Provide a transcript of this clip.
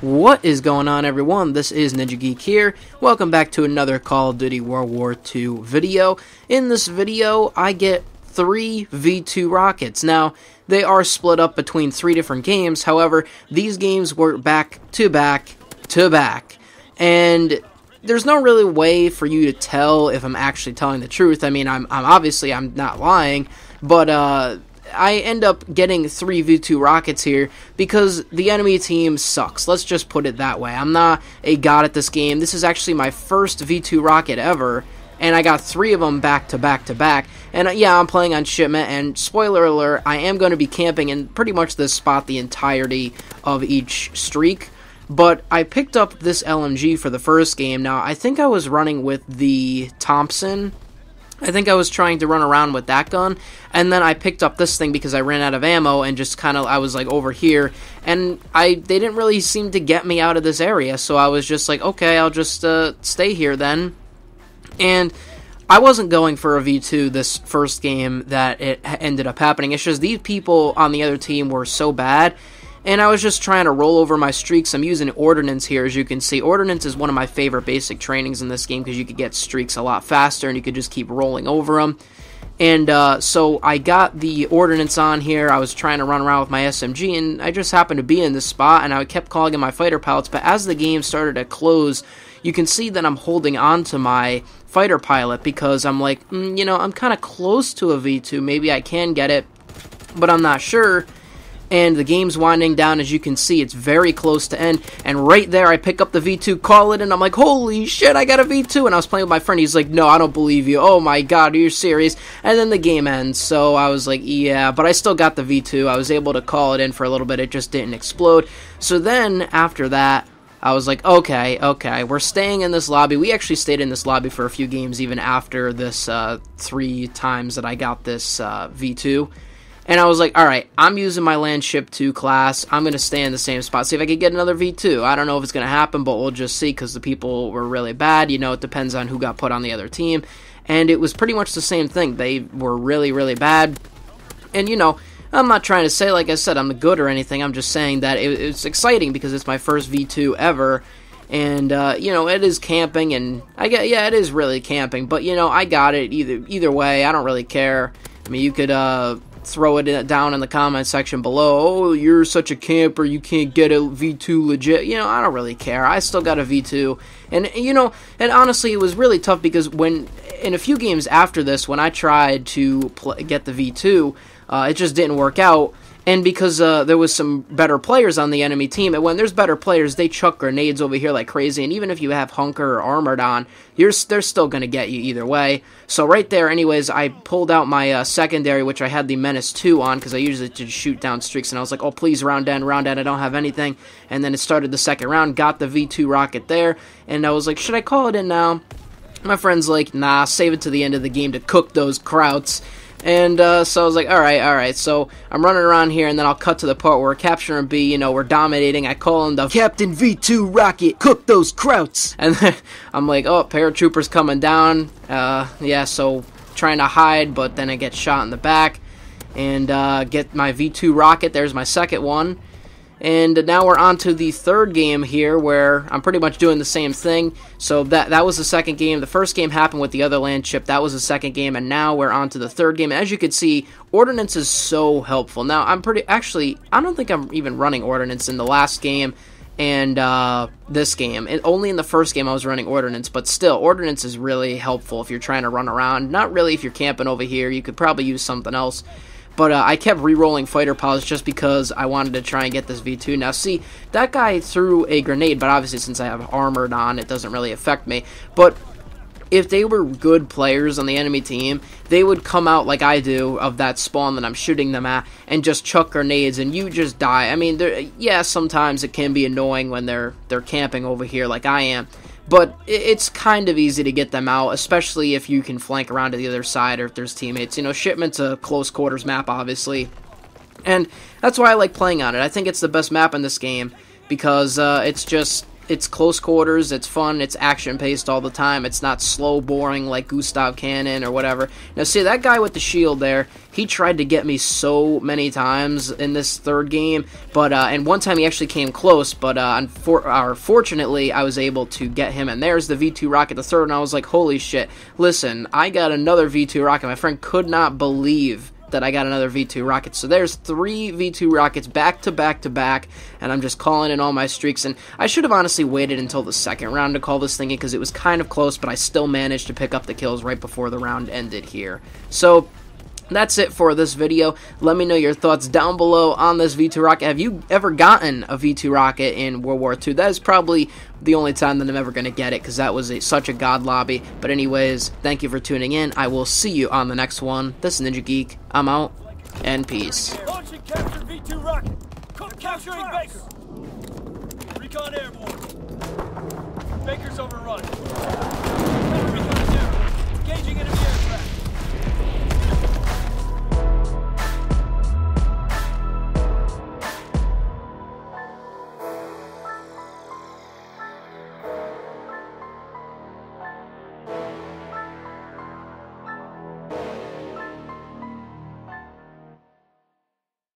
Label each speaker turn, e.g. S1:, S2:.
S1: What is going on, everyone? This is NinjaGeek here. Welcome back to another Call of Duty World War II video. In this video, I get 3 V2 rockets. Now, they are split up between 3 different games. However, these games were back to back to back. And there's no really way for you to tell if I'm actually telling the truth. I mean, I'm obviously not lying, but I end up getting 3 V2 rockets here because the enemy team sucks. Let's just put it that way. I'm not a god at this game. This is actually my first V2 rocket ever, and I got 3 of them back to back to back. And yeah, I'm playing on shipment, and spoiler alert, I am going to be camping in pretty much this spot the entirety of each streak. But I picked up this LMG for the first game. Now, I think I was running with the Thompson. I think I was trying to run around with that gun, and then I picked up this thing because I ran out of ammo, and just kind of, I was like over here, and they didn't really seem to get me out of this area, so I was just like, okay, I'll just stay here then. And I wasn't going for a V2 this first game that it ended up happening. It's just these people on the other team were so bad, and I was just trying to roll over my streaks. I'm using Ordnance here, as you can see. Ordnance is one of my favorite basic trainings in this game because you could get streaks a lot faster and you could just keep rolling over them. And so I got the Ordnance on here. I was trying to run around with my SMG, and I just happened to be in this spot, and I kept calling in my fighter pilots. But as the game started to close, you can see that I'm holding on to my fighter pilot because I'm like, I'm kind of close to a V2. Maybe I can get it, but I'm not sure. And the game's winding down. As you can see, it's very close to end, and right there I pick up the V2, call it, and I'm like, holy shit, I got a V2. And I was playing with my friend. He's like, no, I don't believe you. Oh my god, are you serious? And then the game ends, so I was like, yeah, but I still got the V2. I was able to call it in for a little bit. It just didn't explode. So then after that, I was like, okay, we're staying in this lobby. We actually stayed in this lobby for a few games even after this 3 times that I got this V2. And I was like, alright, I'm using my Land Ship 2 class. I'm going to stay in the same spot. See if I can get another V2. I don't know if it's going to happen, but we'll just see because the people were really bad. You know, it depends on who got put on the other team. And it was pretty much the same thing. They were really, really bad. And, I'm not trying to say, like I said, I'm good or anything. I'm just saying that it's exciting because it's my first V2 ever. And, it is camping, and it is really camping. But, I got it either way. I don't really care. I mean, you could, throw it down in the comment section below. Oh, you're such a camper, you can't get a V2 legit. I don't really care. I still got a V2. And, and honestly, it was really tough because in a few games after this, when I tried to get the V2, it just didn't work out. And because there was some better players on the enemy team, and when there's better players, they chuck grenades over here like crazy, and even if you have Hunker or Armored on, they're still going to get you either way. So right there, anyways, I pulled out my secondary, which I had the Menace 2 on, because I usually just shoot down streaks, and I was like, oh, please, round end, I don't have anything. And then it started the second round, got the V2 rocket there, and I was like, should I call it in now? My friend's like, nah, save it to the end of the game to cook those krauts. And so I was like, alright, so I'm running around here, and then I'll cut to the part where we're capturing B, we're dominating. I call him the Captain V2 Rocket, cook those krauts! And then I'm like, oh, paratroopers coming down. So trying to hide, but then I get shot in the back. And get my V2 rocket, there's my second one. And now we're on to the third game here, where I'm pretty much doing the same thing. So that was the second game. The first game happened with the other land ship. That was the second game, and now we're on to the third game. And as you can see, Ordnance is so helpful. Now, I don't think I'm even running Ordnance in the last game and this game. And only in the first game I was running Ordnance, but still, Ordnance is really helpful if you're trying to run around. Not really if you're camping over here. You could probably use something else. But I kept re-rolling fighter pilots just because I wanted to try and get this V2. Now, see, that guy threw a grenade, but obviously since I have Armored on, it doesn't really affect me. But if they were good players on the enemy team, they would come out like I do of that spawn that I'm shooting them at and just chuck grenades, and you just die. I mean, yeah, sometimes it can be annoying when they're camping over here like I am. But it's kind of easy to get them out, especially if you can flank around to the other side or if there's teammates. Shipment's a close quarters map, obviously. And that's why I like playing on it. I think it's the best map in this game because it's just it's close quarters, it's fun, it's action-paced all the time, it's not slow, boring like Gustav Cannon or whatever. Now, see, that guy with the shield there, he tried to get me so many times in this third game, but, and one time he actually came close, but, fortunately, I was able to get him, and there's the V2 rocket, the third, and I was like, holy shit, listen, I got another V2 rocket. My friend could not believe that I got another V2 rocket. So there's 3 V2 rockets back to back to back, and I'm just calling in all my streaks. And I should have honestly waited until the second round to call this thing in, because it was kind of close, but I still managed to pick up the kills right before the round ended here. So that's it for this video. Let me know your thoughts down below on this V2 rocket. Have you ever gotten a V2 rocket in World War II? That is probably the only time that I'm ever going to get it, because that was such a god lobby. But anyways, thank you for tuning in. I will see you on the next one. This is NinjaGeek. I'm out, and peace.
S2: Launch and capture V2 rocket. Capturing Baker. Recon airborne. Baker's overrun. Recon down. Engaging enemy.